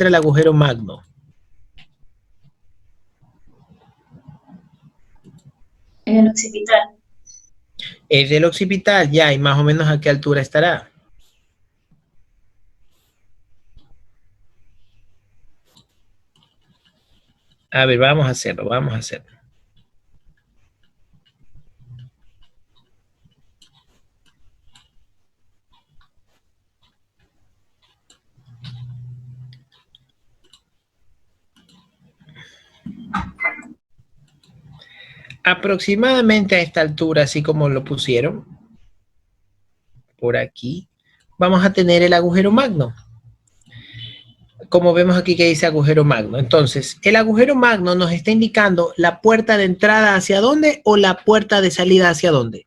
encuentra el agujero magno? En el occipital. Es el occipital, ya, y más o menos a qué altura estará. A ver, vamos a hacerlo, vamos a hacerlo. Aproximadamente a esta altura, así como lo pusieron, por aquí, vamos a tener el agujero magno. Como vemos aquí que dice agujero magno. Entonces, el agujero magno nos está indicando la puerta de entrada hacia dónde o la puerta de salida hacia dónde.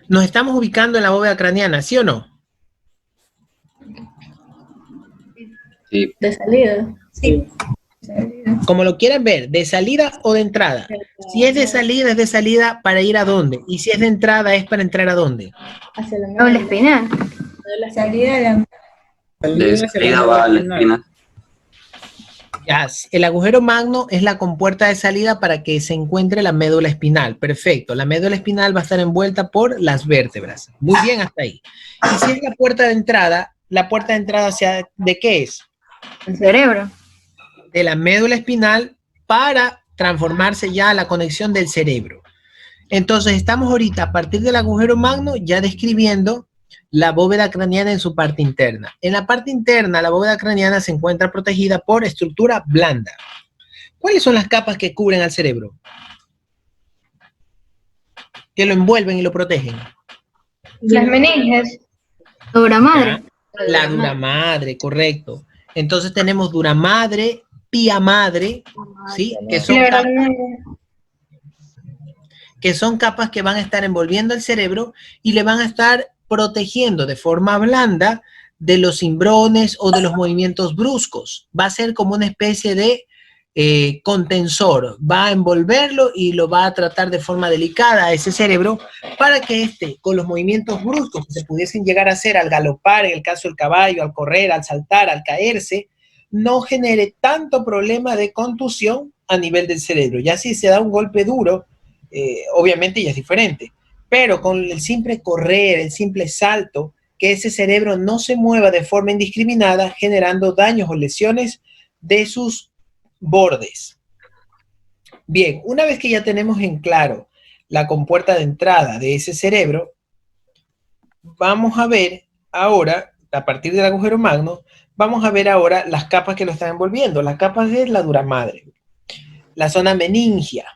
Nos estamos ubicando en la bóveda craneana, ¿sí o no? Sí. De salida. Sí. Como lo quieran ver, ¿de salida o de entrada? Si es de salida ¿para ir a dónde? Y si es de entrada, ¿es para entrar a dónde? Hacia la médula espinal. De la salida De salida va a la espina. Ya, el agujero magno es la compuerta de salida para que se encuentre la médula espinal. Perfecto. La médula espinal va a estar envuelta por las vértebras. Muy bien hasta ahí. Y si es la puerta de entrada hacia, ¿de qué es? El cerebro. De la médula espinal para transformarse ya a la conexión del cerebro. Entonces estamos ahorita a partir del agujero magno ya describiendo la bóveda craneana en su parte interna. En la parte interna, la bóveda craneana se encuentra protegida por estructura blanda. ¿Cuáles son las capas que cubren al cerebro? Que lo envuelven y lo protegen. Las meninges. Dura madre. La dura madre, correcto. Entonces tenemos dura madre, pía madre, ¿sí? Que son capas que van a estar envolviendo el cerebro y le van a estar protegiendo de forma blanda de los cimbrones o de los movimientos bruscos. Va a ser como una especie de contensor, va a envolverlo y lo va a tratar de forma delicada a ese cerebro para que con los movimientos bruscos que se pudiesen llegar a hacer al galopar, en el caso del caballo, al correr, al saltar, al caerse, no genere tanto problema de contusión a nivel del cerebro. Ya si se da un golpe duro, obviamente ya es diferente, pero con el simple correr, el simple salto, que ese cerebro no se mueva de forma indiscriminada, generando daños o lesiones de sus bordes. Bien, una vez que ya tenemos en claro la compuerta de entrada de ese cerebro, vamos a ver ahora, a partir del agujero magno, vamos a ver ahora las capas que lo están envolviendo. Las capas de la dura madre, la zona meningia.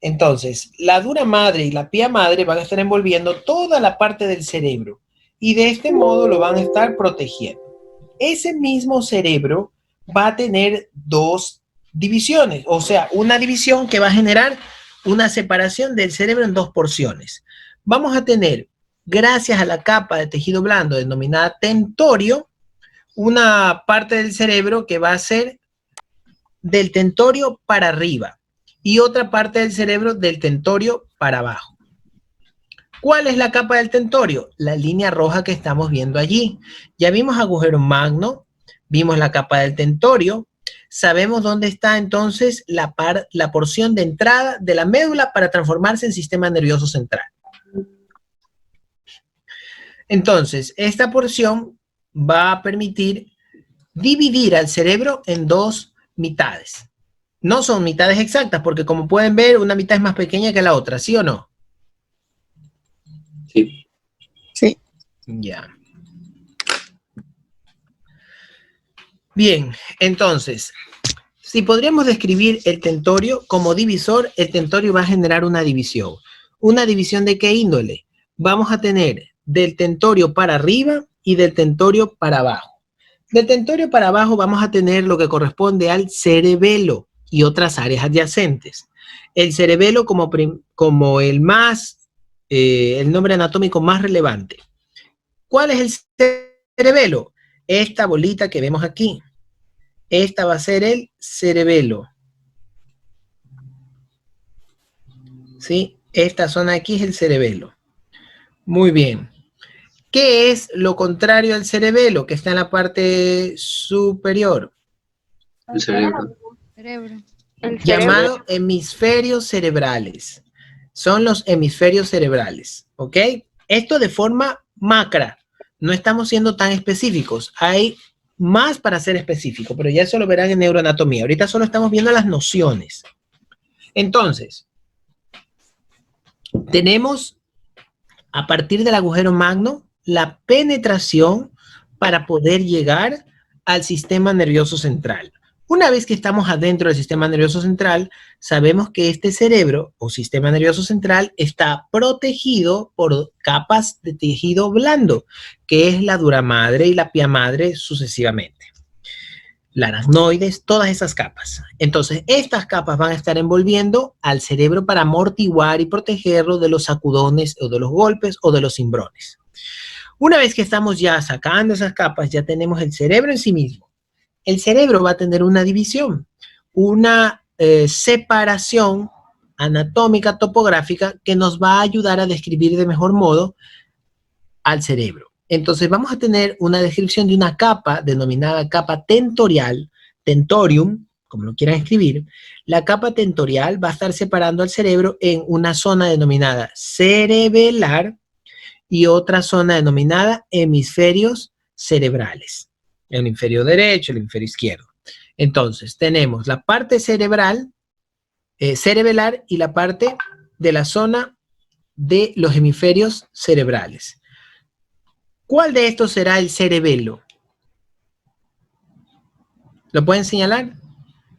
Entonces, la dura madre y la pía madre van a estar envolviendo toda la parte del cerebro y de este modo lo van a estar protegiendo. Ese mismo cerebro va a tener dos divisiones, o sea, una división que va a generar una separación del cerebro en dos porciones. Vamos a tener, gracias a la capa de tejido blando denominada tentorio, una parte del cerebro que va a ser del tentorio para arriba y otra parte del cerebro del tentorio para abajo. ¿Cuál es la capa del tentorio? La línea roja que estamos viendo allí. Ya vimos agujero magno, vimos la capa del tentorio, sabemos dónde está entonces la porción de entrada de la médula para transformarse en sistema nervioso central. Entonces, esta porción va a permitir dividir al cerebro en dos mitades. No son mitades exactas, porque como pueden ver, una mitad es más pequeña que la otra, ¿sí o no? Sí. Sí. Ya. Bien, entonces, si podríamos describir el tentorio como divisor, el tentorio va a generar una división. ¿Una división de qué índole? Vamos a tener del tentorio para arriba y del tentorio para abajo. Del tentorio para abajo vamos a tener lo que corresponde al cerebelo y otras áreas adyacentes. El cerebelo como el nombre anatómico más relevante. ¿Cuál es el cerebelo? Esta bolita que vemos aquí. Esta va a ser el cerebelo. ¿Sí? Esta zona aquí es el cerebelo. Muy bien. ¿Qué es lo contrario al cerebelo, que está en la parte superior? El cerebro. Cerebro. Llamado hemisferios cerebrales. Son los hemisferios cerebrales, ¿ok? Esto de forma macra. No estamos siendo tan específicos. Hay más para ser específico, pero ya eso lo verán en neuroanatomía. Ahorita solo estamos viendo las nociones. Entonces, tenemos a partir del agujero magno la penetración para poder llegar al sistema nervioso central. Una vez que estamos adentro del sistema nervioso central, sabemos que este cerebro o sistema nervioso central está protegido por capas de tejido blando, que es la dura madre y la pia madre sucesivamente. La aracnoides, todas esas capas. Entonces, estas capas van a estar envolviendo al cerebro para amortiguar y protegerlo de los sacudones o de los golpes o de los cimbrones. Una vez que estamos ya sacando esas capas, ya tenemos el cerebro en sí mismo. El cerebro va a tener una división, una separación anatómica, topográfica, que nos va a ayudar a describir de mejor modo al cerebro. Entonces vamos a tener una descripción de una capa denominada capa tentorial, tentorium, como lo quieran escribir. La capa tentorial va a estar separando al cerebro en una zona denominada cerebelar y otra zona denominada hemisferios cerebrales. El hemisferio derecho, el hemisferio izquierdo. Entonces tenemos la parte cerebral, cerebelar y la parte de la zona de los hemisferios cerebrales. ¿Cuál de estos será el cerebelo? ¿Lo pueden señalar?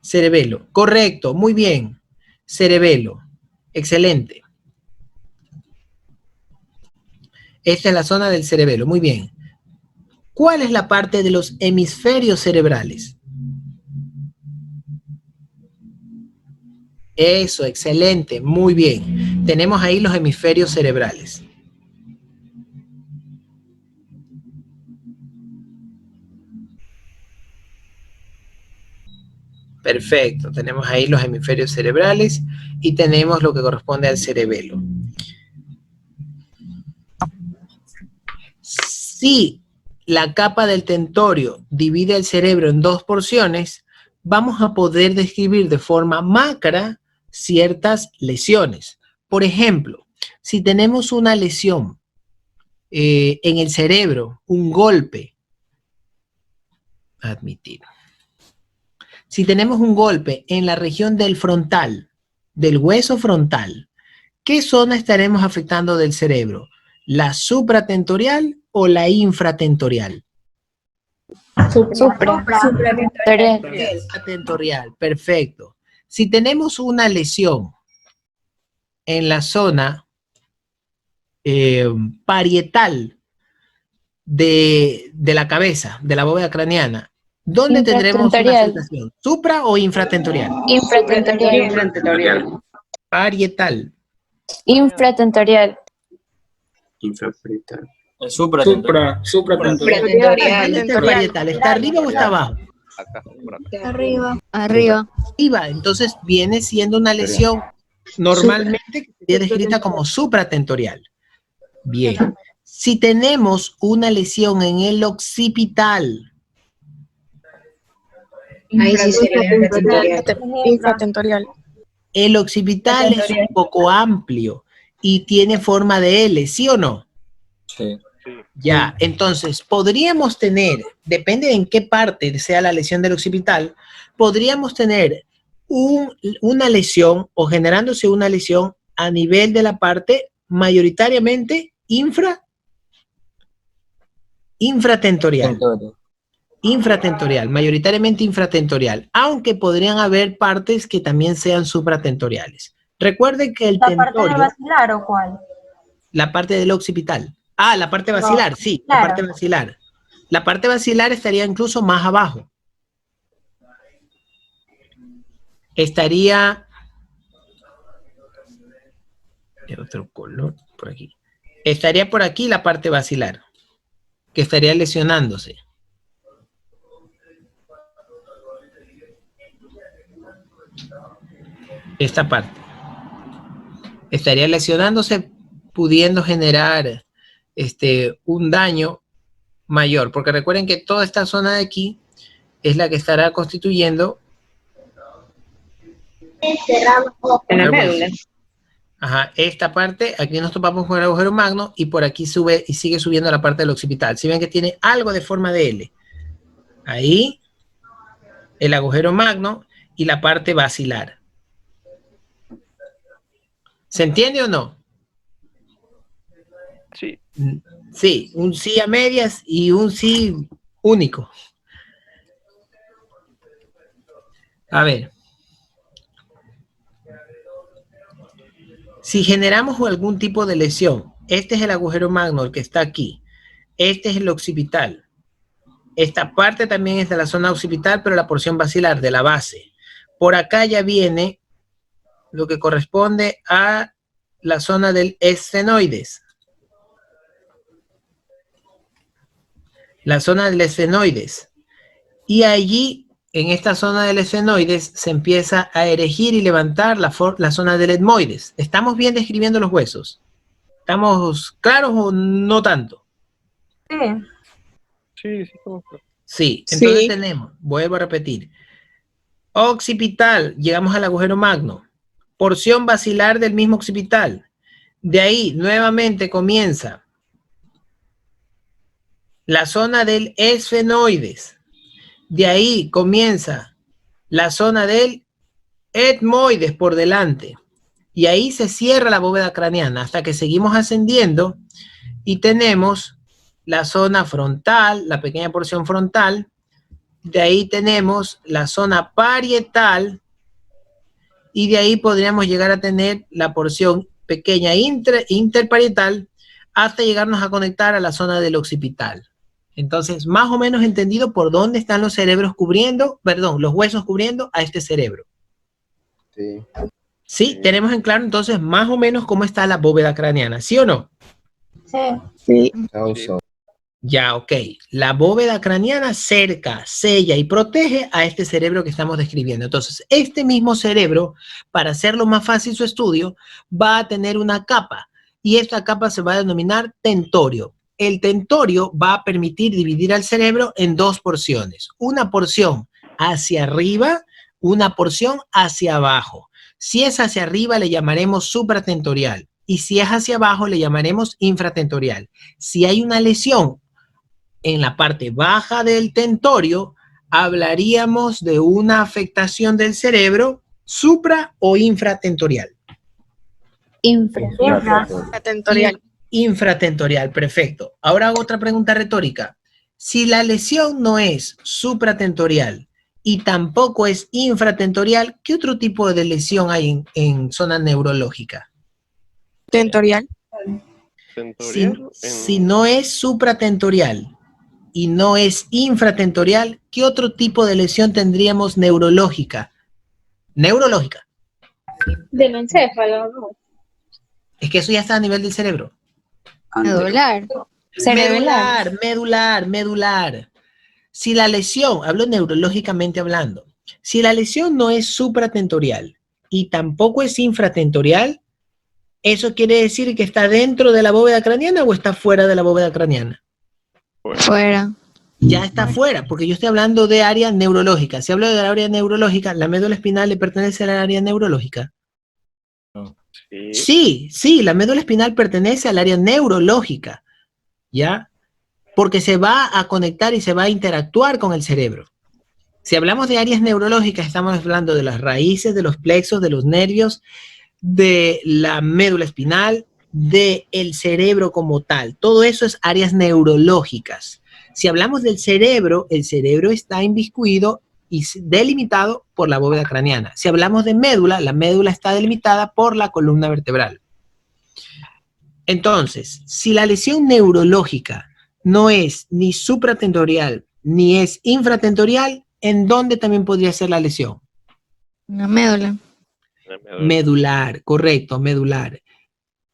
Cerebelo. Correcto, muy bien. Cerebelo. Excelente. Esta es la zona del cerebelo, muy bien. ¿Cuál es la parte de los hemisferios cerebrales? Eso, excelente, muy bien. Tenemos ahí los hemisferios cerebrales. Perfecto, tenemos ahí los hemisferios cerebrales y tenemos lo que corresponde al cerebelo. Si la capa del tentorio divide el cerebro en dos porciones, vamos a poder describir de forma macra ciertas lesiones. Por ejemplo, si tenemos una lesión en el cerebro, un golpe, admitir. Si tenemos un golpe en la región del frontal, del hueso frontal, ¿qué zona estaremos afectando del cerebro? ¿La supratentorial o la infratentorial? Supratentorial, perfecto. Si tenemos una lesión en la zona parietal de la cabeza, de la bóveda craneana, ¿dónde tendremos una afectación? ¿Supra o infratentorial? Infratentorial. Parietal. Infratentorial. Infraparietal. Supratentorial. ¿Dónde está el parietal? ¿Está arriba o está abajo? Acá, por acá. Arriba. Arriba. Arriba, entonces viene siendo una lesión normalmente que sería descrita como supratentorial. Bien. Si tenemos una lesión en el occipital, Ahí sí sería Infratentorial. el occipital es un poco amplio y tiene forma de L, ¿sí o no? Sí. Ya, entonces podríamos tener, depende de en qué parte sea la lesión del occipital, podríamos tener una lesión o generándose una lesión a nivel de la parte mayoritariamente infratentorial. Infratentorial, mayoritariamente infratentorial, aunque podrían haber partes que también sean supratentoriales. Recuerden que el tentorio... ¿La parte de vacilar o cuál? La parte del occipital. Ah, la parte basilar, no, sí, claro. La parte basilar. La parte basilar estaría incluso más abajo. Estaría... de otro color, por aquí. Estaría por aquí la parte basilar, que estaría lesionándose. Esta parte. Estaría lesionándose, pudiendo generar un daño mayor, porque recuerden que toda esta zona de aquí es la que estará constituyendo En la el hueso. médula. Ajá, esta parte, aquí nos topamos con el agujero magno y por aquí sube y sigue subiendo la parte del occipital. Si ven que tiene algo de forma de L. Ahí, el agujero magno y la parte basilar. ¿Se entiende o no? Sí. Sí, un sí a medias y un sí único. A ver. Si generamos algún tipo de lesión, este es el agujero magno, el que está aquí. Este es el occipital. Esta parte también es de la zona occipital, pero la porción basilar, de la base. Por acá ya viene lo que corresponde a la zona del esfenoides. La zona del esfenoides. Y allí, en esta zona del esfenoides, se empieza a erigir y levantar la zona del etmoides. ¿Estamos bien describiendo los huesos? ¿Estamos claros o no tanto? Sí, estamos claros. Sí, entonces Sí. tenemos, vuelvo a repetir, occipital, llegamos al agujero magno, porción basilar del mismo occipital. De ahí, nuevamente comienza la zona del esfenoides. De ahí comienza la zona del etmoides por delante. Y ahí se cierra la bóveda craneana hasta que seguimos ascendiendo y tenemos la zona frontal, la pequeña porción frontal. De ahí tenemos la zona parietal y de ahí podríamos llegar a tener la porción pequeña interparietal hasta llegarnos a conectar a la zona del occipital. Entonces, más o menos entendido por dónde están los cerebros cubriendo, perdón, los huesos cubriendo a este cerebro. Sí. Sí, tenemos en claro entonces más o menos cómo está la bóveda craneana, ¿sí o no? Sí. Causa. Ya, ok. La bóveda craneana cerca, sella y protege a este cerebro que estamos describiendo. Entonces, este mismo cerebro, para hacerlo más fácil su estudio, va a tener una capa y esta capa se va a denominar tentorio. El tentorio va a permitir dividir al cerebro en dos porciones. Una porción hacia arriba, una porción hacia abajo. Si es hacia arriba, le llamaremos supratentorial. Y si es hacia abajo, le llamaremos infratentorial. Si hay una lesión en la parte baja del tentorio, hablaríamos de una afectación del cerebro supra o infratentorial. Atentorial. Infratentorial, perfecto. Ahora hago otra pregunta retórica. Si la lesión no es supratentorial y tampoco es infratentorial, ¿qué otro tipo de lesión hay en zona neurológica? Tentorial. Si no es supratentorial y no es infratentorial, ¿qué otro tipo de lesión tendríamos neurológica? Neurológica. Del encéfalo, ¿no? Es que eso ya está a nivel del cerebro. Medular. Cerebelar. Medular. Si la lesión, hablo neurológicamente hablando, si la lesión no es supratentorial y tampoco es infratentorial, ¿eso quiere decir que está dentro de la bóveda craneana o está fuera de la bóveda craneana? Fuera. Ya está fuera, porque yo estoy hablando de área neurológica. Si hablo de área neurológica, ¿la médula espinal le pertenece a la área neurológica? Sí, la médula espinal pertenece al área neurológica, ¿ya? Porque se va a conectar y se va a interactuar con el cerebro. Si hablamos de áreas neurológicas, estamos hablando de las raíces, de los plexos, de los nervios, de la médula espinal, del cerebro como tal. Todo eso es áreas neurológicas. Si hablamos del cerebro, el cerebro está inmiscuido y delimitado por la bóveda craneana. Si hablamos de médula, la médula está delimitada por la columna vertebral. Entonces, si la lesión neurológica no es ni supratentorial ni es infratentorial, ¿en dónde también podría ser la lesión? Una médula. Medular, correcto, medular.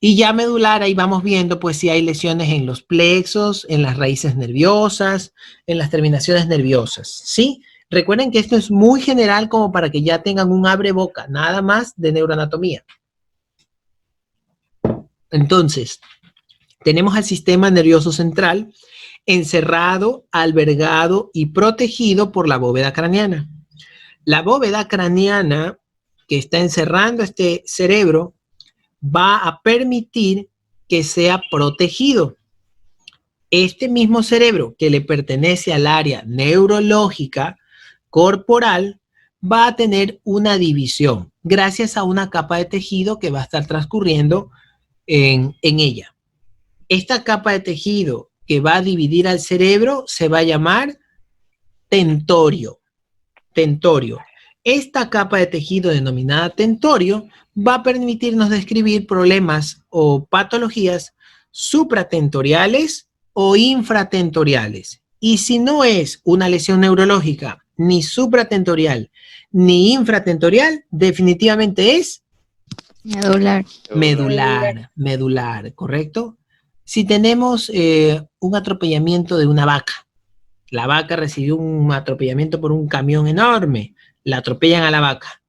Y ya medular, ahí vamos viendo pues si hay lesiones en los plexos, en las raíces nerviosas, en las terminaciones nerviosas, ¿sí? Recuerden que esto es muy general como para que ya tengan un abre boca, nada más de neuroanatomía. Entonces, Tenemos al sistema nervioso central encerrado, albergado y protegido por la bóveda craneana. La bóveda craneana que está encerrando este cerebro va a permitir que sea protegido. Este mismo cerebro que le pertenece al área neurológica corporal va a tener una división gracias a una capa de tejido que va a estar transcurriendo en ella. Esta capa de tejido que va a dividir al cerebro se va a llamar tentorio. Tentorio. Esta capa de tejido denominada tentorio va a permitirnos describir problemas o patologías supratentoriales o infratentoriales. Y si no es una lesión neurológica, ni supratentorial, ni infratentorial, definitivamente es medular, ¿correcto? Si tenemos un atropellamiento de una vaca, la vaca recibió un atropellamiento por un camión enorme, la atropellan a la vaca.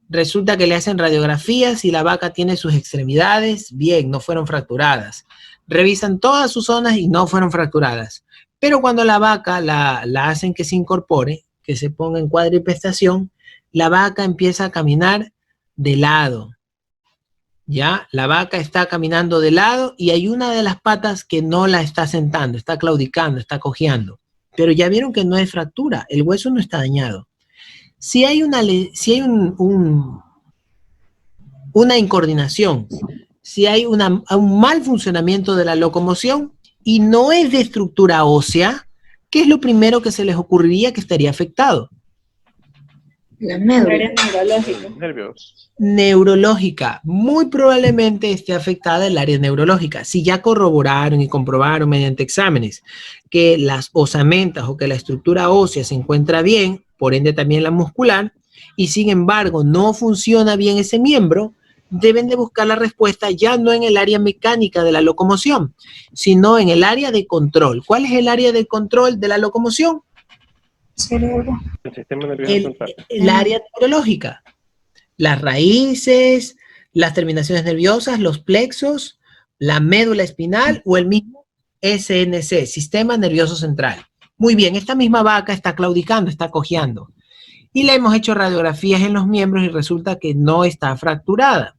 Resulta que le hacen radiografías y la vaca tiene sus extremidades, bien, no fueron fracturadas. Revisan todas sus zonas y no fueron fracturadas. Pero cuando la vaca la hacen que se incorpore, que se ponga en cuadripestación, la vaca empieza a caminar de lado. ¿Ya? La vaca está caminando de lado y hay una de las patas que no la está sentando, está claudicando, está cojeando. Pero ya vieron que no hay fractura, el hueso no está dañado. Si hay una incoordinación, si hay un mal funcionamiento de la locomoción y no es de estructura ósea, ¿qué es lo primero que se les ocurriría que estaría afectado? La médula. Nervios. Neurológica. Muy probablemente esté afectada el área neurológica. Si ya corroboraron y comprobaron mediante exámenes que las osamentas o que la estructura ósea se encuentra bien, por ende también la muscular, y sin embargo no funciona bien ese miembro, deben de buscar la respuesta ya no en el área mecánica de la locomoción, sino en el área de control. ¿Cuál es el área de control de la locomoción? Cerebro. El sistema nervioso central. El área neurológica. Las raíces, las terminaciones nerviosas, los plexos, la médula espinal o el mismo SNC, Sistema Nervioso Central. Muy bien, esta misma vaca está claudicando, está cojeando. Y le hemos hecho radiografías en los miembros y resulta que no está fracturada.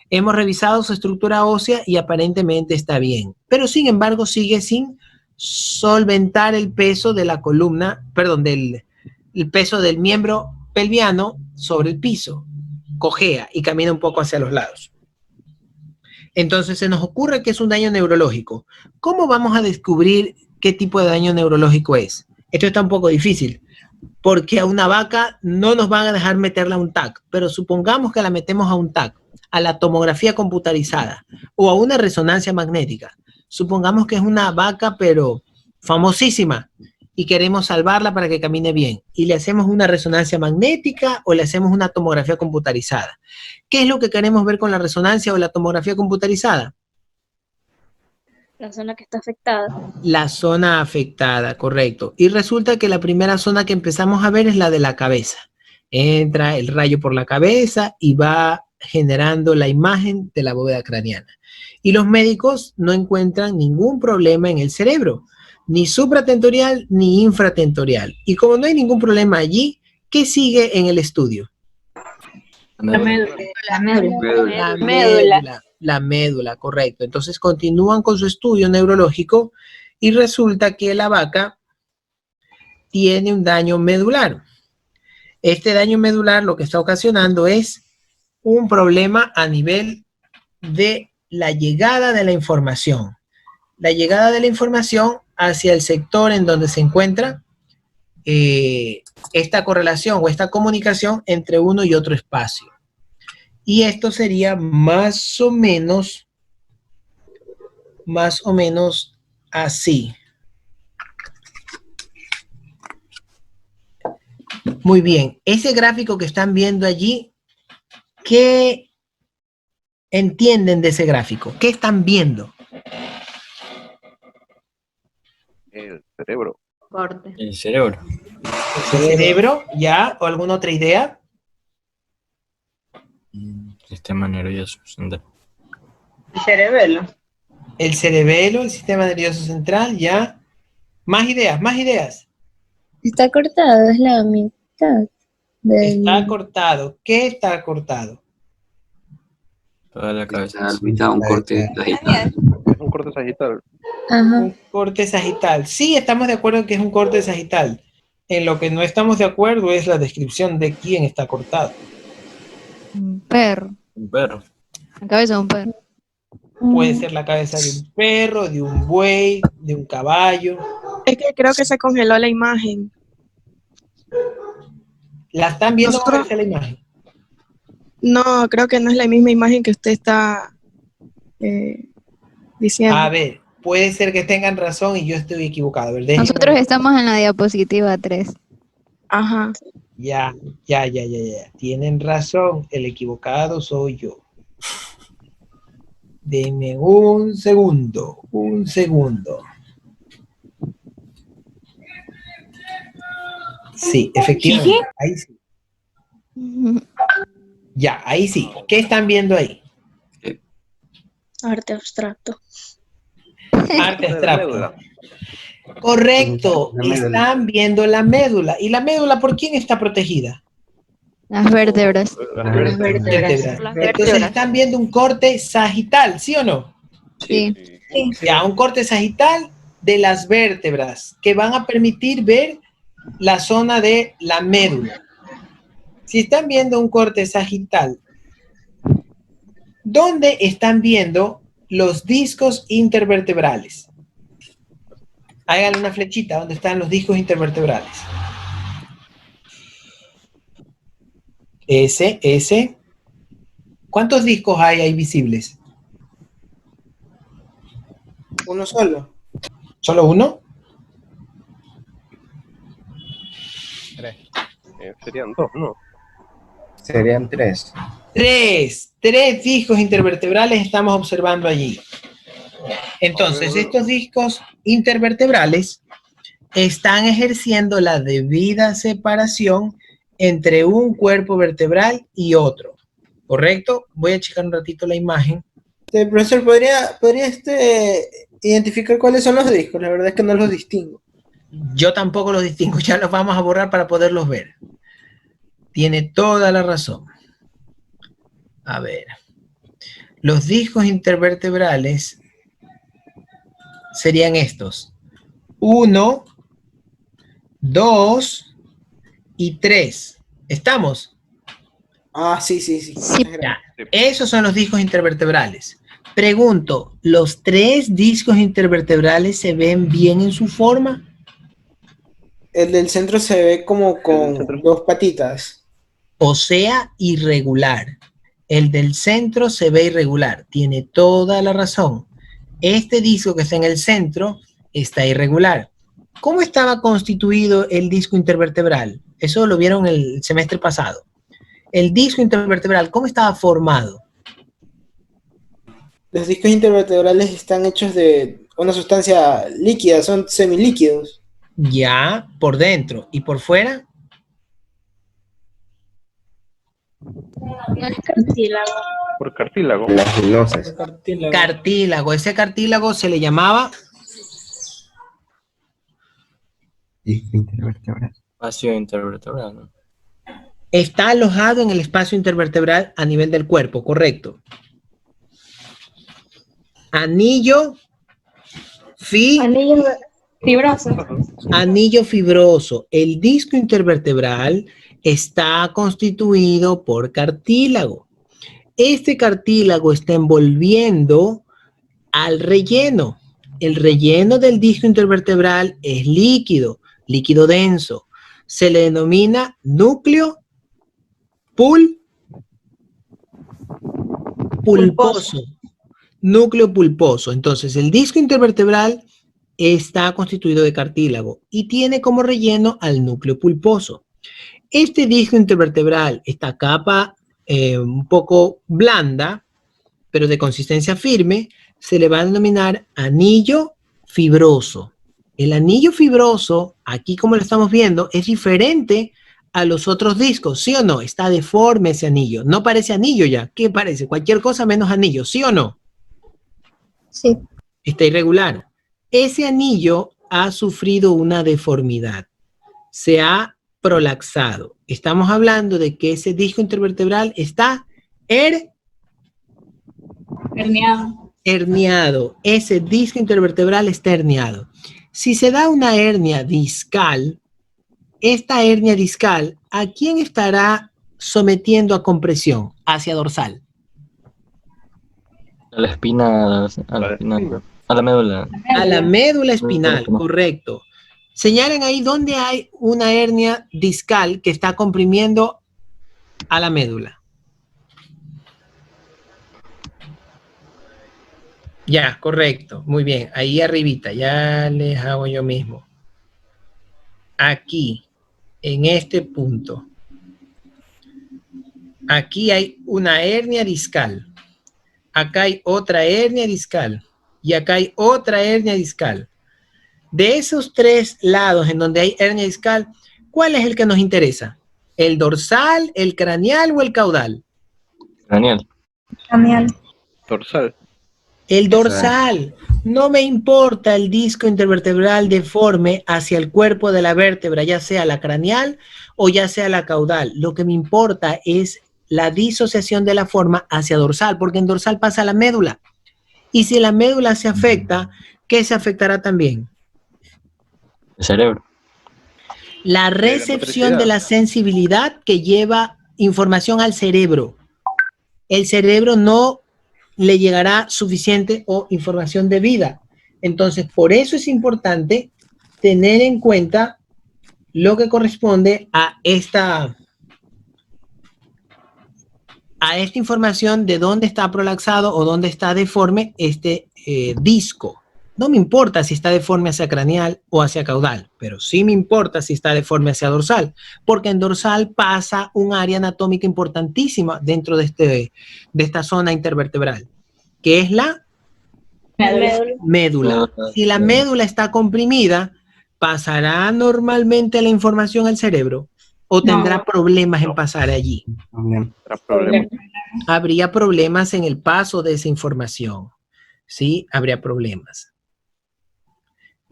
Hemos revisado su estructura ósea y aparentemente está bien. Pero sin embargo sigue sin solventar el peso de la columna, perdón, el peso del miembro pelviano sobre el piso. Cojea y camina un poco hacia los lados. Entonces se nos ocurre que es un daño neurológico. ¿Cómo vamos a descubrir qué tipo de daño neurológico es? Esto está un poco difícil, porque a una vaca no nos van a dejar meterla a un TAC, pero supongamos que la metemos a un TAC, a la tomografía computarizada o a una resonancia magnética. Supongamos que es una vaca, pero famosísima, y queremos salvarla para que camine bien. Y le hacemos una resonancia magnética o le hacemos una tomografía computarizada. ¿Qué es lo que queremos ver con la resonancia o la tomografía computarizada? La zona que está afectada. La zona afectada, correcto. Y resulta que la primera zona que empezamos a ver es la de la cabeza. Entra el rayo por la cabeza y va generando la imagen de la bóveda craneana. Y los médicos no encuentran ningún problema en el cerebro, ni supratentorial ni infratentorial. Y como no hay ningún problema allí, ¿qué sigue en el estudio? La médula. La médula, correcto. Entonces continúan con su estudio neurológico y resulta que la vaca tiene un daño medular. Este daño medular lo que está ocasionando es un problema a nivel de la llegada de la información. La llegada de la información hacia el sector en donde se encuentra esta correlación o esta comunicación entre uno y otro espacio. Y esto sería más o menos así. Muy bien, ese gráfico que están viendo allí, ¿qué entienden de ese gráfico? ¿Qué están viendo? El cerebro. Corte. El cerebro. ¿El cerebro? ¿Ya? ¿O alguna otra idea? Sistema nervioso central. El cerebelo. El cerebelo, el sistema nervioso central, ya. Más ideas, más ideas. Está cortado, es la mitad Está cortado. ¿Qué está cortado? Toda la cabeza. Está a la mitad, un corte sagital. Es un corte sagital. Ajá. Un corte sagital. Sí, estamos de acuerdo en que es un corte sagital. En lo que no estamos de acuerdo es la descripción de quién está cortado. Un perro. Un perro. La cabeza de un perro. Puede ser la cabeza de un perro, de un buey, de un caballo. Es que creo que se congeló la imagen. ¿La están viendo? Nosotros- ¿Cómo es la imagen? No, creo que no es la misma imagen que usted está diciendo. A ver, puede ser que tengan razón y yo estoy equivocado. A ver, déjenme- Nosotros estamos en la diapositiva 3. Ajá. Ya. Tienen razón, el equivocado soy yo. Deme un segundo. Sí, efectivamente. Ahí sí. Ya, ahí sí. ¿Qué están viendo ahí? Arte abstracto. Arte abstracto. Correcto. La médula. Están viendo la médula. ¿Y la médula por quién está protegida? Las vértebras. Vértebras. Las Entonces vértebras. están viendo un corte sagital, ¿sí o no? Sí. Ya, un corte sagital de las vértebras que van a permitir ver la zona de la médula. Si están viendo un corte sagital, ¿dónde están viendo los discos intervertebrales? Háganle una flechita donde están los discos intervertebrales. Ese. ¿Cuántos discos hay ahí visibles? Uno solo. ¿Solo uno? Serían dos, ¿no? Serían 3. Tres discos intervertebrales estamos observando allí. Entonces, estos discos intervertebrales están ejerciendo la debida separación entre un cuerpo vertebral y otro. ¿Correcto? Voy a checar un ratito la imagen. Profesor, ¿podría identificar cuáles son los discos? La verdad es que no los distingo. Yo tampoco los distingo, ya los vamos a borrar para poderlos ver. Tiene toda la razón. A ver. Los discos intervertebrales serían estos. 1, 2 y 3. ¿Estamos? Ah, sí. Sí. Ya. Esos son los discos intervertebrales. Pregunto, ¿los 3 discos intervertebrales se ven bien en su forma? El del centro se ve como con dos patitas. O sea, irregular. El del centro se ve irregular. Tiene toda la razón. Este disco que está en el centro está irregular. ¿Cómo estaba constituido el disco intervertebral? Eso lo vieron el semestre pasado. El disco intervertebral, ¿cómo estaba formado? Los discos intervertebrales están hechos de una sustancia líquida, son semilíquidos. Ya, por dentro. ¿Y por fuera? No es cartílago. Por cartílago. Las filosas. Cartílago. Ese cartílago se le llamaba Disco intervertebral. Espacio intervertebral, ¿no? está alojado en el espacio intervertebral a nivel del cuerpo, correcto. Anillo Fibroso. Anillo fibroso. El disco intervertebral está constituido por cartílago. Este cartílago está envolviendo al relleno. El relleno del disco intervertebral es líquido denso. Se le denomina núcleo pulposo. Núcleo pulposo. Entonces, el disco intervertebral está constituido de cartílago y tiene como relleno al núcleo pulposo. Este disco intervertebral, esta capa un poco blanda, pero de consistencia firme, se le va a denominar anillo fibroso. El anillo fibroso, aquí como lo estamos viendo, es diferente a los otros discos, ¿sí o no? Está deforme ese anillo, no parece anillo ya. ¿Qué parece? Cualquier cosa menos anillo, ¿sí o no? Sí. está irregular. Ese anillo ha sufrido una deformidad, se ha prolaxado. Estamos hablando de que ese disco intervertebral está herniado. Ese disco intervertebral está herniado. Si se da una hernia discal, esta hernia discal, ¿a quién estará sometiendo a compresión? Hacia dorsal. A la espina, a la espina, a la médula. A la médula espinal, correcto. Señalen ahí dónde hay una hernia discal que está comprimiendo a la médula. Ya, correcto. Muy bien. Ahí arribita. Ya les hago yo mismo. Aquí, en este punto. Aquí hay una hernia discal. Acá hay otra hernia discal. Y acá hay otra hernia discal. De esos tres lados en donde hay hernia discal, ¿cuál es el que nos interesa? ¿El dorsal, el craneal o el caudal? Daniel. Dorsal. El dorsal. No me importa el disco intervertebral deforme hacia el cuerpo de la vértebra, ya sea la craneal o ya sea la caudal. Lo que me importa es la disociación de la forma hacia dorsal, porque en dorsal pasa la médula. Y si la médula se afecta, ¿qué se afectará también? El cerebro. La recepción de la sensibilidad que lleva información al cerebro. El cerebro no le llegará suficiente o información debida. Entonces, por eso es importante tener en cuenta lo que corresponde a esta información de dónde está prolaxado o dónde está deforme este disco. No me importa si está deforme hacia craneal o hacia caudal, pero sí me importa si está deforme hacia dorsal, porque en dorsal pasa un área anatómica importantísima dentro de esta zona intervertebral, que es la médula. Si la médula está comprimida, ¿pasará normalmente la información al cerebro o tendrá problemas en pasar allí? Habría problemas en el paso de esa información. ¿Sí? Habría problemas.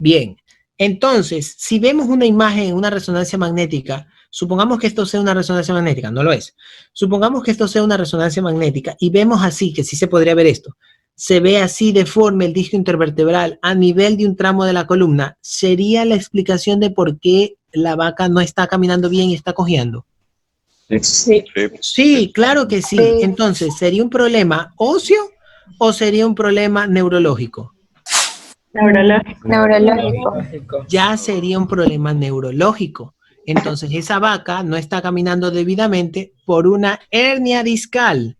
Bien, entonces, si vemos una imagen en una resonancia magnética, supongamos que esto sea una resonancia magnética, no lo es. Supongamos que esto sea una resonancia magnética y vemos así, que sí se podría ver esto. Se ve así deforme el disco intervertebral a nivel de un tramo de la columna. ¿Sería la explicación de por qué la vaca no está caminando bien y está cojeando? Sí, claro que sí. Entonces, ¿sería un problema óseo o sería un problema neurológico? Neurológico. Ya sería un problema neurológico. Entonces, esa vaca no está caminando debidamente por una hernia discal.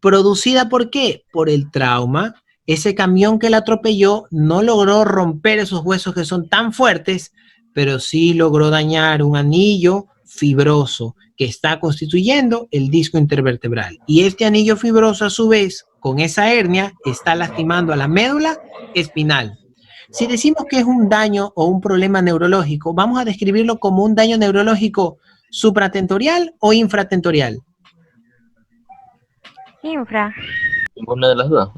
¿Producida por qué? Por el trauma. Ese camión que la atropelló no logró romper esos huesos que son tan fuertes, pero sí logró dañar un anillo fibroso que está constituyendo el disco intervertebral. Y este anillo fibroso, a su vez, con esa hernia, está lastimando a la médula espinal. Si decimos que es un daño o un problema neurológico, vamos a describirlo como un daño neurológico supratentorial o infratentorial. Infra. Ninguna de las dos.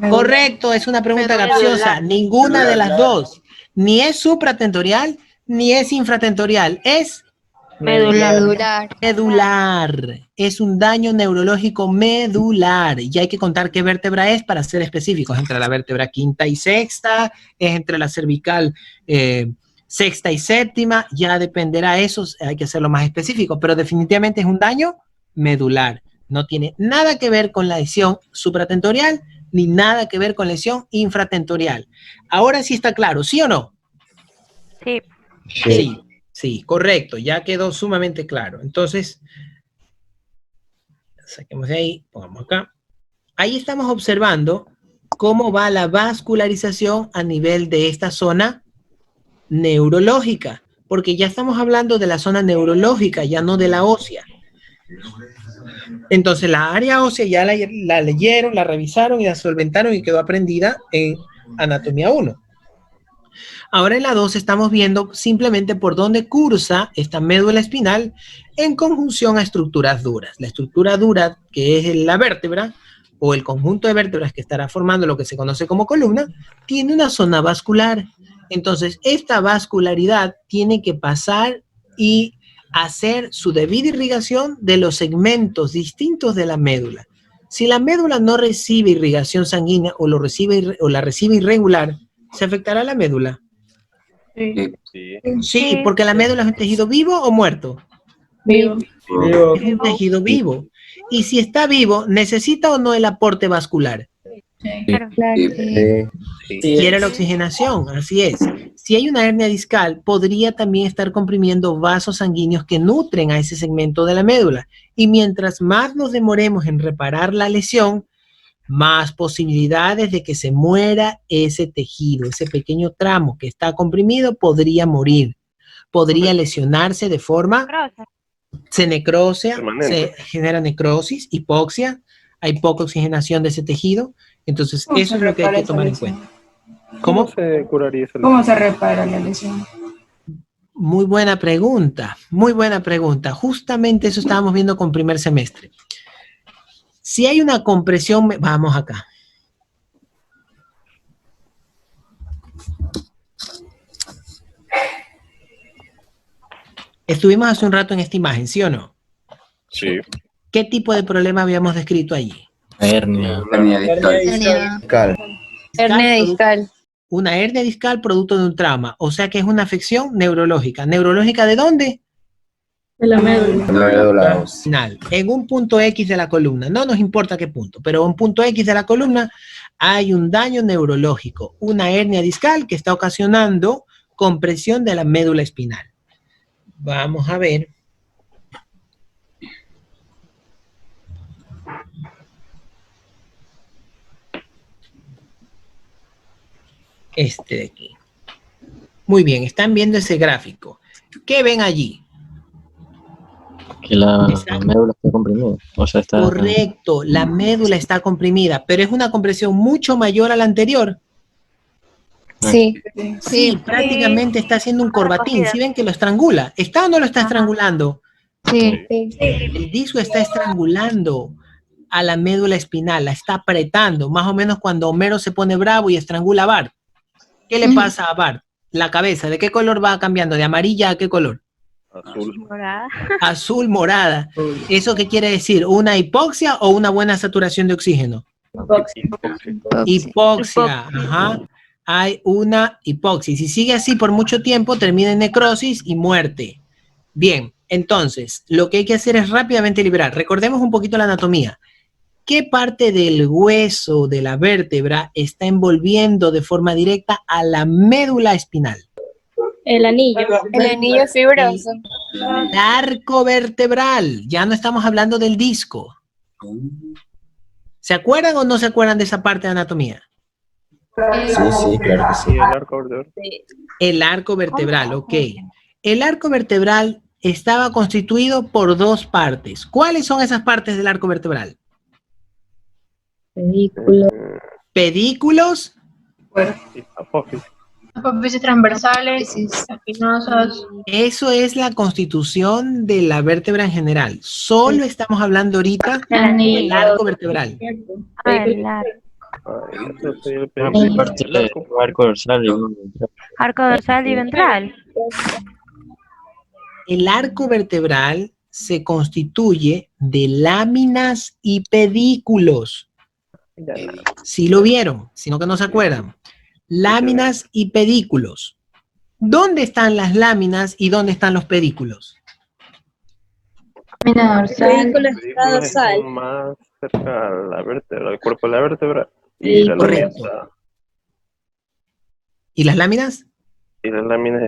Correcto, es una pregunta capciosa. Ninguna de las dos. Ni es supratentorial, ni es infratentorial. Es Medular. medular. Es un daño neurológico medular. Y hay que contar qué vértebra es para ser específicos. Entre la vértebra quinta y sexta, es entre la cervical sexta y séptima. Ya dependerá eso, hay que hacerlo más específico. Pero definitivamente es un daño medular. No tiene nada que ver con la lesión supratentorial, ni nada que ver con lesión infratentorial. Ahora sí está claro, ¿sí o no? Sí. Sí. Sí, correcto, ya quedó sumamente claro. Entonces, saquemos de ahí, pongamos acá. Ahí estamos observando cómo va la vascularización a nivel de esta zona neurológica, porque ya estamos hablando de la zona neurológica, ya no de la ósea. Entonces, la área ósea ya la leyeron, la revisaron y la solventaron y quedó aprendida en Anatomía 1. Ahora en la 2 estamos viendo simplemente por dónde cursa esta médula espinal en conjunción a estructuras duras. La estructura dura, que es la vértebra, o el conjunto de vértebras que estará formando lo que se conoce como columna, tiene una zona vascular. Entonces, esta vascularidad tiene que pasar y hacer su debida irrigación de los segmentos distintos de la médula. Si la médula no recibe irrigación sanguínea o la recibe irregular, ¿se afectará la médula? Sí. Sí, porque la médula es un tejido vivo o muerto. Vivo. Digo, Es un tejido vivo. Y si está vivo, ¿necesita o no el aporte vascular? Quiere la oxigenación, así es. Si hay una hernia discal, podría también estar comprimiendo vasos sanguíneos que nutren a ese segmento de la médula. Y mientras más nos demoremos en reparar la lesión, más posibilidades de que se muera ese tejido, ese pequeño tramo que está comprimido podría morir. Podría lesionarse de forma, se necrosia, Permanente. se genera necrosis, hipoxia, hay poca oxigenación de ese tejido. Entonces, eso es lo que hay que tomar en cuenta. ¿Cómo ¿Cómo? se curaría esa ¿Cómo lesión? se repara la lesión? Muy buena pregunta, muy buena pregunta. Justamente eso estábamos viendo con primer semestre. Si hay una compresión, vamos acá. Estuvimos hace un rato en esta imagen, ¿sí o no? Sí. ¿Qué tipo de problema habíamos descrito allí? Hernia. Hernia discal. Discal. Hernia discal. Una hernia discal producto de un trauma, o sea que es una afección neurológica. ¿Neurológica de dónde? De la médula. La médula ósea. Final. En un punto X de la columna, no nos importa qué punto, pero en un punto X de la columna hay un daño neurológico, una hernia discal que está ocasionando compresión de la médula espinal. Vamos a ver. Este de aquí. Muy bien, están viendo ese gráfico. ¿Qué ven allí? Que la Exacto. médula está comprimida. O sea, está... Correcto, la médula está comprimida, pero es una compresión mucho mayor a la anterior. Sí. Sí, prácticamente está haciendo un corbatín. ¿Sí ven que lo estrangula? ¿Está o no lo está estrangulando? Sí. El disco está estrangulando a la médula espinal, la está apretando, más o menos cuando Homero se pone bravo y estrangula a Bart. ¿Qué le pasa a Bart? La cabeza, ¿de qué color va cambiando? ¿De amarilla a qué color? Azul. Morada. Azul, morada. ¿Eso qué quiere decir? ¿Una hipoxia o una buena saturación de oxígeno? Hipoxia, ajá. Hay una hipoxia. Y si sigue así por mucho tiempo, termina en necrosis y muerte. Bien, entonces, lo que hay que hacer es rápidamente liberar. Recordemos un poquito la anatomía. ¿Qué parte del hueso de la vértebra está envolviendo de forma directa a la médula espinal? El anillo. El anillo fibroso. El arco vertebral. Ya no estamos hablando del disco. ¿Se acuerdan o no se acuerdan de esa parte de anatomía? Sí, sí, claro que sí. Y el arco vertebral. El arco vertebral, ok. El arco vertebral estaba constituido por dos partes. ¿Cuáles son esas partes del arco vertebral? Pedículos, Y apófisis. Apófisis transversales, espinosas. eso es la constitución de la vértebra en general. Solo estamos hablando ahorita del arco vertebral. El arco. Eso sería el Una pedículo. parte El del arco. arco dorsal y uno ventral. Arco dorsal y ventral. El arco vertebral se constituye de láminas y pedículos. Si lo vieron, sino que no se acuerdan. Láminas y pedículos. ¿Dónde están las láminas y dónde están los pedículos? Vehículo Los está pedículos dorsal. están más cerca a la vértebra, al cuerpo de la vértebra. Y las láminas, Correcto. ¿Y las láminas?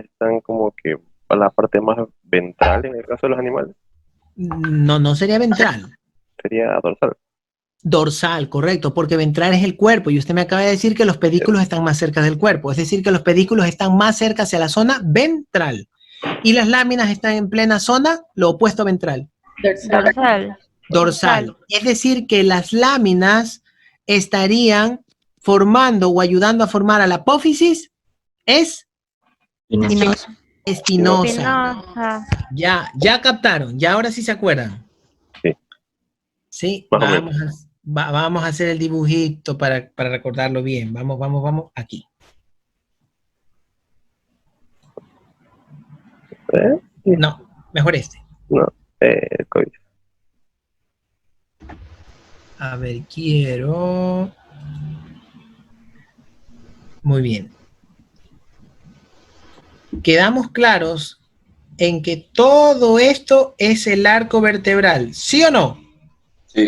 están como que a la parte más ventral en el caso de los animales. No, no sería ventral. Sería dorsal. Dorsal, correcto, porque ventral es el cuerpo y usted me acaba de decir que los pedículos están más cerca del cuerpo, es decir, que los pedículos están más cerca hacia la zona ventral y las láminas están en plena zona, lo opuesto a ventral, Dorsal. dorsal. Es decir, que las láminas estarían formando o ayudando a formar a la apófisis espinosa. Espinosa. Ya captaron, ya ahora sí se acuerdan. Sí. Sí, Más o menos. Vamos a hacer el dibujito para recordarlo bien. Vamos, aquí. No, mejor este. No, código. A ver, quiero... Muy bien. Quedamos claros en que todo esto es el arco vertebral, ¿sí o no? Sí.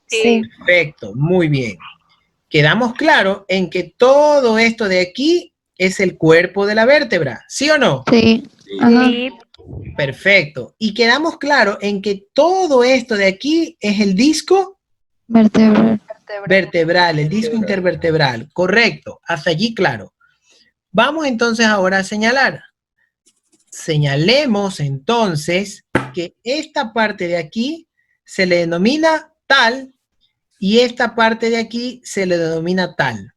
Sí. Perfecto, muy bien. Quedamos claros en que todo esto de aquí es el cuerpo de la vértebra, ¿sí o no? Sí. Ajá. Perfecto. Y quedamos claros en que todo esto de aquí es el disco vertebral, el disco intervertebral. Correcto. Hasta allí claro. Vamos entonces ahora a señalar. Señalemos entonces que esta parte de aquí se le denomina tal y esta parte de aquí se le denomina tal.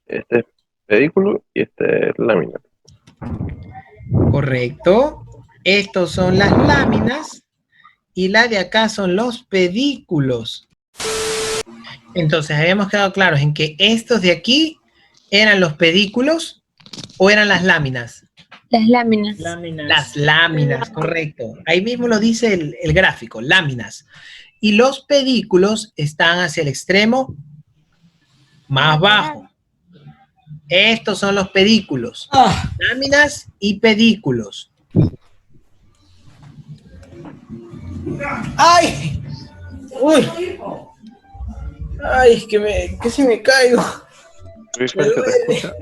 Este es pedículo y este es lámina. Correcto. Estos son las láminas y la de acá son los pedículos. Entonces habíamos quedado claros en que estos de aquí eran los pedículos o eran las láminas. Las láminas. Las láminas, correcto. Ahí mismo lo dice el gráfico, láminas. Y los pedículos están hacia el extremo más bajo. Estos son los pedículos. Láminas y pedículos. ¡Ay! ¡Uy! ¡Ay, es que casi me caigo! Luis, ¿se te escucha?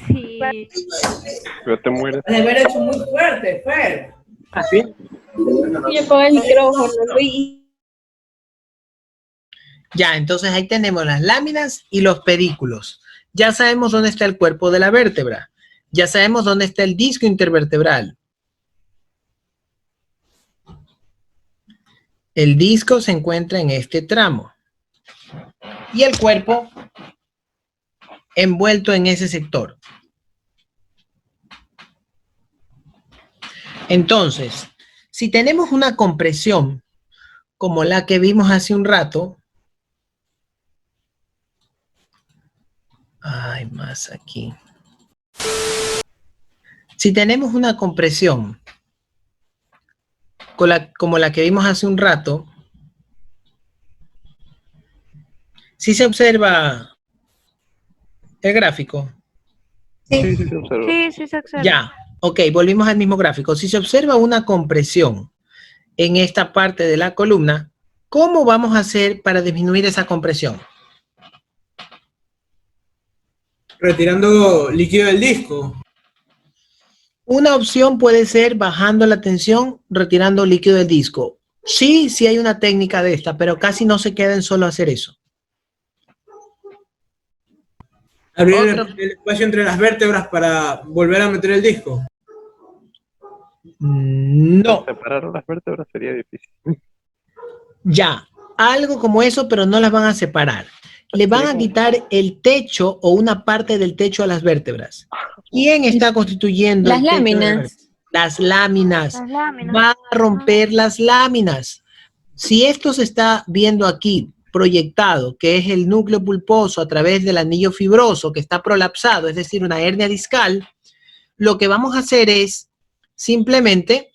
Sí. Pero te mueres. De haber hecho muy fuerte, Fer. ¿Ah, sí? Y apaga el micrófono, Luis. Ya, entonces ahí tenemos las láminas y los pedículos. Ya sabemos dónde está el cuerpo de la vértebra. Ya sabemos dónde está el disco intervertebral. El disco se encuentra en este tramo. Y el cuerpo envuelto en ese sector. Entonces, si tenemos una compresión como la que vimos hace un rato, hay más aquí. Si tenemos una compresión como la que vimos hace un rato, ¿sí se observa el gráfico? Sí, se observa. Sí, se observa. Ya, ok, volvimos al mismo gráfico. Si se observa una compresión en esta parte de la columna, ¿cómo vamos a hacer para disminuir esa compresión? Retirando líquido del disco. Una opción puede ser bajando la tensión, retirando líquido del disco. Sí, sí hay una técnica de esta, pero casi no se queda en solo hacer eso. Abrir el espacio entre las vértebras para volver a meter el disco. No. Separar las vértebras sería difícil. Ya, algo como eso, pero no las van a separar. Le van a quitar el techo o una parte del techo a las vértebras. ¿Quién está constituyendo Las el techo de láminas. las láminas? Las láminas. Van a romper las láminas. Si esto se está viendo aquí proyectado, que es el núcleo pulposo a través del anillo fibroso que está prolapsado, es decir, una hernia discal, lo que vamos a hacer es simplemente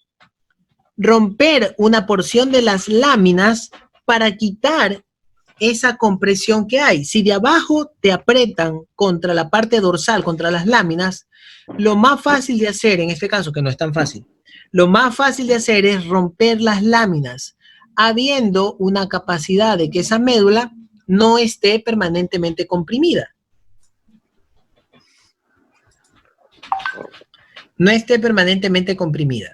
romper una porción de las láminas para quitar esa compresión que hay. Si de abajo te apretan contra la parte dorsal, contra las láminas, lo más fácil de hacer, en este caso, que no es tan fácil, lo más fácil de hacer es romper las láminas, habiendo una capacidad de que esa médula no esté permanentemente comprimida. No esté permanentemente comprimida.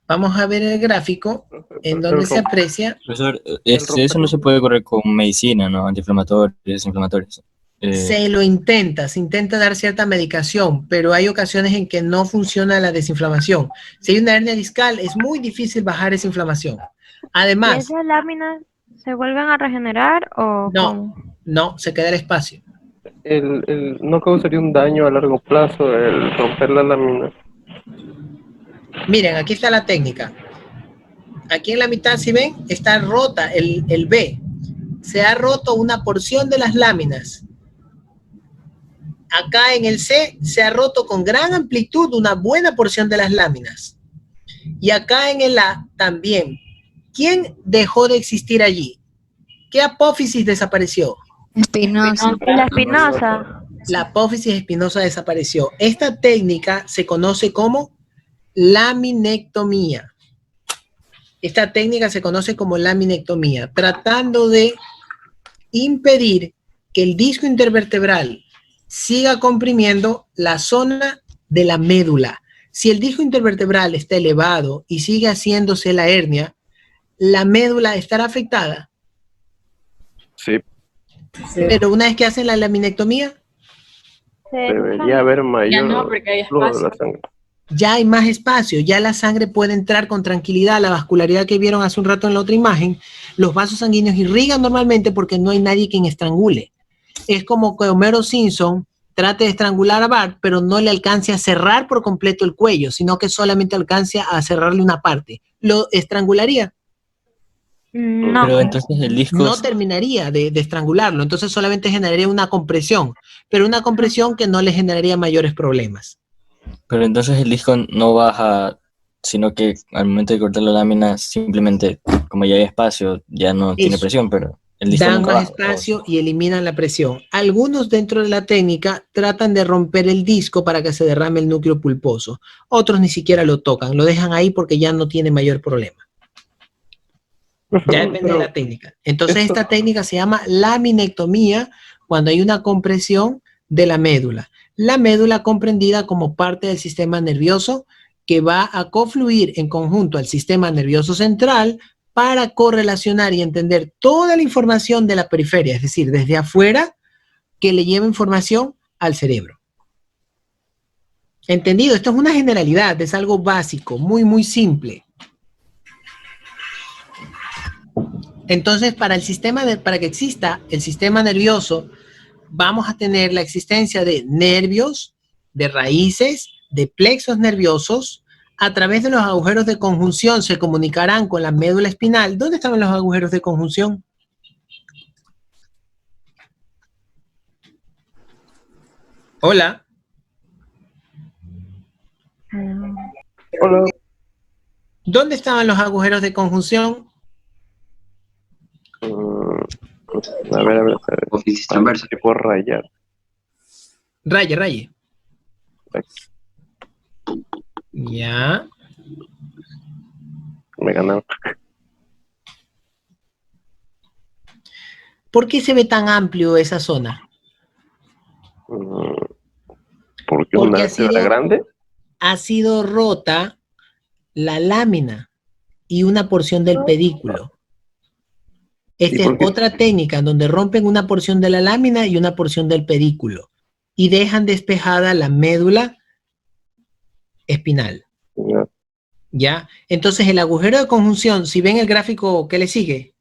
Vamos a ver el gráfico en donde se aprecia. Profesor, eso no se puede correr con medicina, ¿no? Antiinflamatorios, desinflamatorios. Se intenta dar cierta medicación, pero hay ocasiones en que no funciona la desinflamación. Si hay una hernia discal, es muy difícil bajar esa inflamación. ¿Y Además, esas láminas se vuelven a regenerar o no, cómo? no, se queda el espacio. No causaría un daño a largo plazo el romper la lámina. Miren, aquí está la técnica. Aquí en la mitad, si ven, está rota el B. Se ha roto una porción de las láminas. Acá en el C se ha roto con gran amplitud una buena porción de las láminas. Y acá en el A también. ¿Quién dejó de existir allí? ¿Qué apófisis desapareció? Espinosa. La espinosa. La apófisis espinosa desapareció. Esta técnica se conoce como laminectomía. Esta técnica se conoce como laminectomía, tratando de impedir que el disco intervertebral siga comprimiendo la zona de la médula. Si el disco intervertebral está elevado y sigue haciéndose la hernia, la médula estará afectada. Sí, Pero una vez que hacen la laminectomía, debería haber Ya mayor no, porque hay flujo de espacio. la sangre. ya hay más espacio, ya la sangre puede entrar con tranquilidad. La vascularidad que vieron hace un rato en la otra imagen, los vasos sanguíneos irrigan normalmente porque no hay nadie quien estrangule. Es como que Homero Simpson trate de estrangular a Bart, pero no le alcance a cerrar por completo el cuello, sino que solamente alcance a cerrarle una parte. ¿Lo estrangularía? No. Pero entonces el disco, No terminaría de estrangularlo, entonces solamente generaría una compresión, pero una compresión que no le generaría mayores problemas. pero entonces el disco no baja, sino que al momento de cortar la lámina, simplemente, como ya hay espacio, ya no tiene Eso. presión, pero el disco Dan nunca más baja. espacio y eliminan la presión. Algunos dentro de la técnica tratan de romper el disco para que se derrame el núcleo pulposo. Otros ni siquiera lo tocan, lo dejan ahí porque ya no tiene mayor problema. Ya depende de la técnica. Entonces esta técnica se llama laminectomía cuando hay una compresión de la médula. La médula comprendida como parte del sistema nervioso que va a confluir en conjunto al sistema nervioso central para correlacionar y entender toda la información de la periferia, es decir, desde afuera, que le lleva información al cerebro. ¿Entendido? Esto es una generalidad, es algo básico, muy, muy simple. Entonces, para que exista el sistema nervioso, vamos a tener la existencia de nervios, de raíces, de plexos nerviosos. A través de los agujeros de conjunción se comunicarán con la médula espinal. ¿Dónde estaban los agujeros de conjunción? Hola. Hola. ¿Dónde estaban los agujeros de conjunción? A ver. Apófisis transversa. ¿Qué puedo rayar? Raye, raye. Ya. Me ganaron. ¿Por qué se ve tan amplio esa zona? Porque Porque una vértebra grande. ha sido rota la lámina y una porción del pedículo. Esta es otra técnica en donde rompen una porción de la lámina y una porción del pedículo y dejan despejada la médula espinal. ¿Ya? Entonces el agujero de conjunción, si ven el gráfico que le sigue,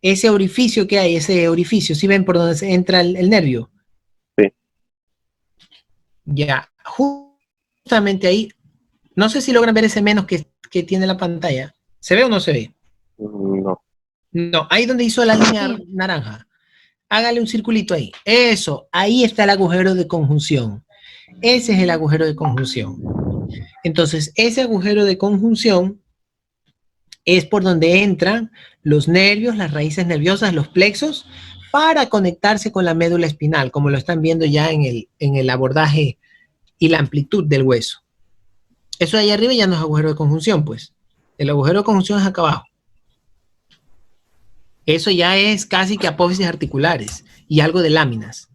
ese orificio que hay, si ven por donde entra el nervio. Sí. Ya, justamente ahí, no sé si logran ver ese menos que tiene la pantalla. ¿Se ve o no se ve? No. No, ahí donde hizo la línea naranja. Hágale un circulito ahí. Eso, ahí está el agujero de conjunción. Ese es el agujero de conjunción. Entonces, ese agujero de conjunción es por donde entran los nervios, las raíces nerviosas, los plexos, para conectarse con la médula espinal, como lo están viendo ya en el abordaje y la amplitud del hueso. Eso de ahí arriba ya no es agujero de conjunción, pues. El agujero de conjunción es acá abajo. Eso ya es casi que apófisis articulares y algo de láminas.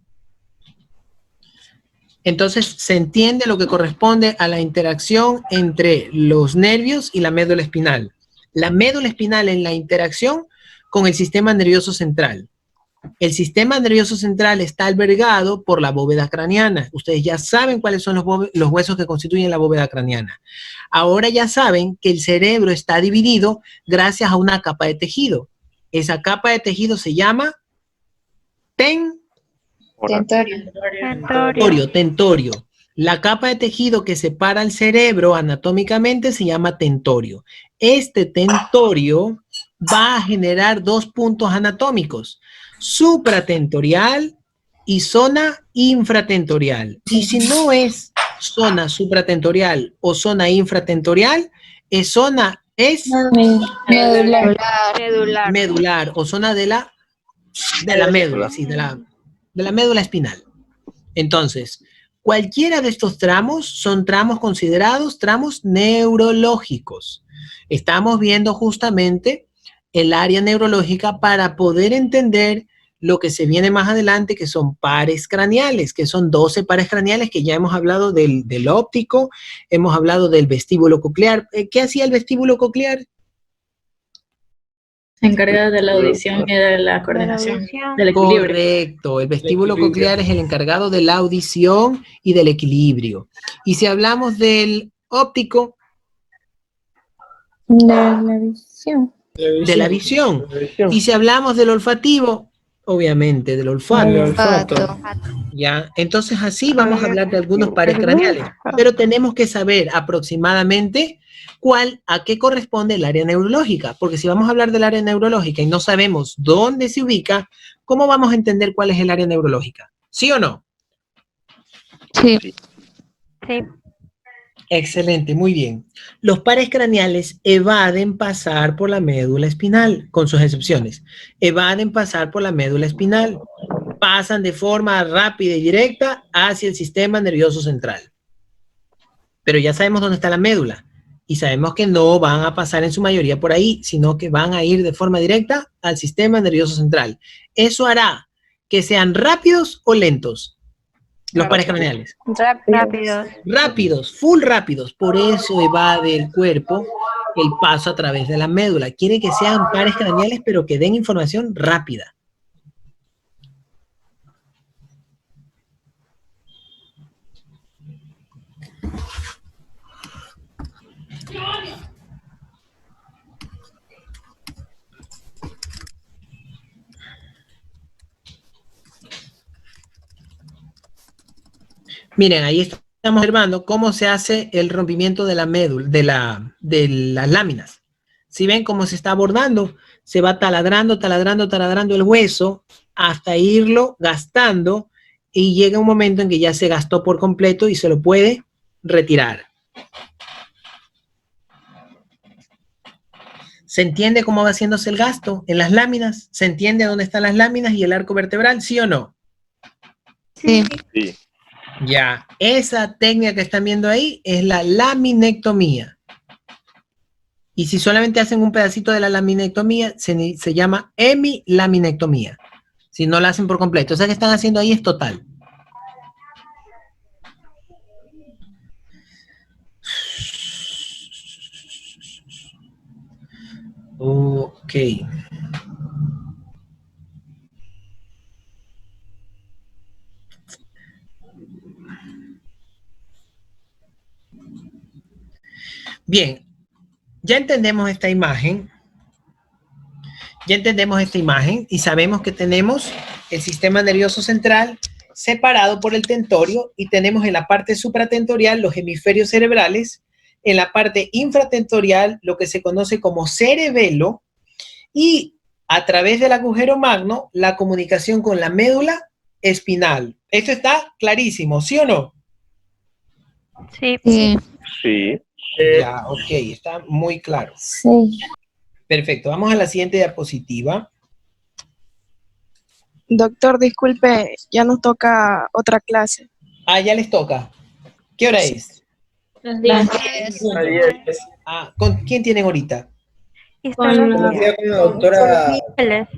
Entonces, se entiende lo que corresponde a la interacción entre los nervios y la médula espinal. La médula espinal en la interacción con el sistema nervioso central. El sistema nervioso central está albergado por la bóveda craneana. Ustedes ya saben cuáles son los huesos que constituyen la bóveda craneana. Ahora ya saben que el cerebro está dividido gracias a una capa de tejido. Esa capa de tejido se llama tentorio. La capa de tejido que separa el cerebro anatómicamente se llama tentorio. Este tentorio va a generar dos puntos anatómicos, supratentorial y zona infratentorial. Y si no es zona supratentorial o zona infratentorial, es medular o zona de la médula, sí, de la médula espinal. Entonces, cualquiera de estos tramos son tramos considerados tramos neurológicos. Estamos viendo justamente el área neurológica para poder entender lo que se viene más adelante, que son pares craneales, que son 12 pares craneales, que ya hemos hablado del óptico, hemos hablado del vestíbulo coclear. ¿Qué hacía el vestíbulo coclear? Se encarga de la audición y de la coordinación, del equilibrio. Correcto, el vestíbulo coclear es el encargado de la audición y del equilibrio. Y si hablamos del óptico, De la visión. de la visión. Y si hablamos del olfativo, obviamente del olfato. Ya, entonces así vamos a hablar de algunos pares craneales, pero tenemos que saber aproximadamente a qué corresponde el área neurológica, porque si vamos a hablar del área neurológica y no sabemos dónde se ubica, ¿cómo vamos a entender cuál es el área neurológica? ¿Sí o no? Sí. Sí. Excelente, muy bien. Los pares craneales evaden pasar por la médula espinal, con sus excepciones. Evaden pasar por la médula espinal. Pasan de forma rápida y directa hacia el sistema nervioso central. Pero ya sabemos dónde está la médula. Y sabemos que no van a pasar en su mayoría por ahí, sino que van a ir de forma directa al sistema nervioso central. Eso hará que sean rápidos o lentos los pares craneales. Rápidos. Rápidos, full rápidos. Por eso evade el cuerpo el paso a través de la médula. Quiere que sean pares craneales, pero que den información rápida. Miren, ahí estamos observando cómo se hace el rompimiento de la médula, de las láminas. Si ven cómo se está abordando, se va taladrando el hueso hasta irlo gastando y llega un momento en que ya se gastó por completo y se lo puede retirar. ¿Se entiende cómo va haciéndose el gasto en las láminas? ¿Se entiende dónde están las láminas y el arco vertebral? ¿Sí o no? Sí. Sí. Ya, esa técnica que están viendo ahí es la laminectomía. Y si solamente hacen un pedacito de la laminectomía, se llama hemilaminectomía. Si no la hacen por completo. O sea, que están haciendo ahí es total. Ok. Bien, ya entendemos esta imagen. Ya entendemos esta imagen y sabemos que tenemos el sistema nervioso central separado por el tentorio y tenemos en la parte supratentorial los hemisferios cerebrales, en la parte infratentorial lo que se conoce como cerebelo y a través del agujero magno la comunicación con la médula espinal. Esto está clarísimo, ¿sí o no? Sí. Sí. Ya, ok, está muy claro. Sí. Perfecto, vamos a la siguiente diapositiva. Doctor, disculpe, ya nos toca otra clase. Ah, ya les toca. ¿Qué hora es? Los días. Ah, ¿con quién tienen ahorita? Con Buenos días con la doctora. Con la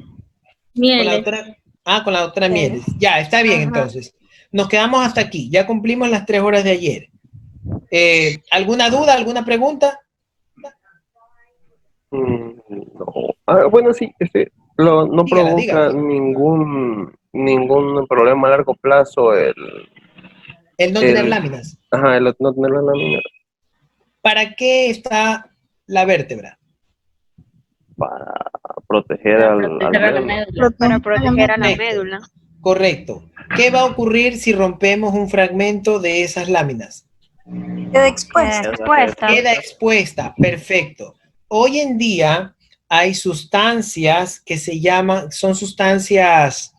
Mieles. doctora, con la doctora Mieles. Ya, está bien entonces. Nos quedamos hasta aquí. Ya cumplimos las 3 horas de ayer. ¿Alguna duda, alguna pregunta? No. Bueno, sí, no Dígala, provoca dígala. ningún problema a largo plazo El no tener láminas. el no tener la lámina ¿Para qué está la vértebra? para proteger al Proteger a la miembro. médula. Para proteger a la médula. Correcto. ¿Qué va a ocurrir si rompemos un fragmento de esas láminas? Queda expuesta. Queda expuesta, perfecto. Hoy en día hay sustancias que se llaman, son sustancias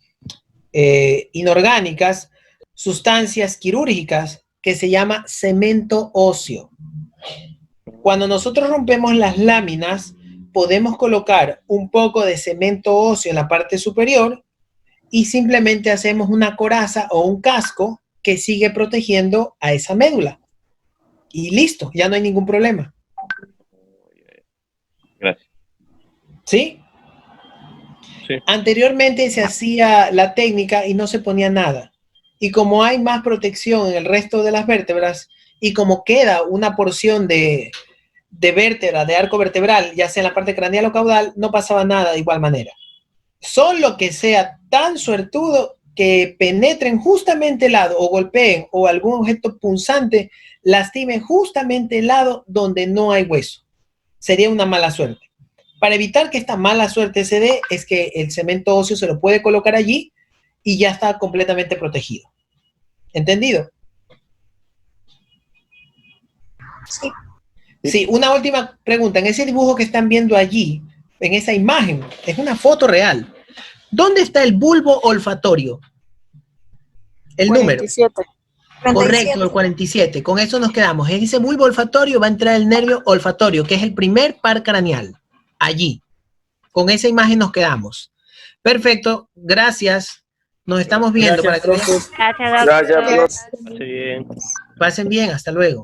inorgánicas, sustancias quirúrgicas, que se llama cemento óseo. Cuando nosotros rompemos las láminas, podemos colocar un poco de cemento óseo en la parte superior y simplemente hacemos una coraza o un casco que sigue protegiendo a esa médula. Y listo, ya no hay ningún problema. Gracias. ¿Sí? Sí. Anteriormente se hacía la técnica y no se ponía nada. Y como hay más protección en el resto de las vértebras y como queda una porción de vértebra, de arco vertebral, ya sea en la parte craneal o caudal, no pasaba nada de igual manera. Solo que sea tan suertudo que penetren justamente el lado o golpeen o algún objeto punzante lastimen justamente el lado donde no hay hueso. Sería una mala suerte. Para evitar que esta mala suerte se dé, es que el cemento óseo se lo puede colocar allí y ya está completamente protegido. ¿Entendido? Sí. Sí, una última pregunta. En ese dibujo que están viendo allí, en esa imagen, es una foto real. ¿Dónde está el bulbo olfatorio? El 47. número. Correcto, el 47. Con eso nos quedamos. En ese bulbo olfatorio va a entrar el nervio olfatorio, que es el primer par craneal. Allí. Con esa imagen nos quedamos. Perfecto. Gracias. Nos estamos viendo. Gracias, para que Gracias, doctor. Gracias, profe. Pase bien. pasen bien. Hasta luego.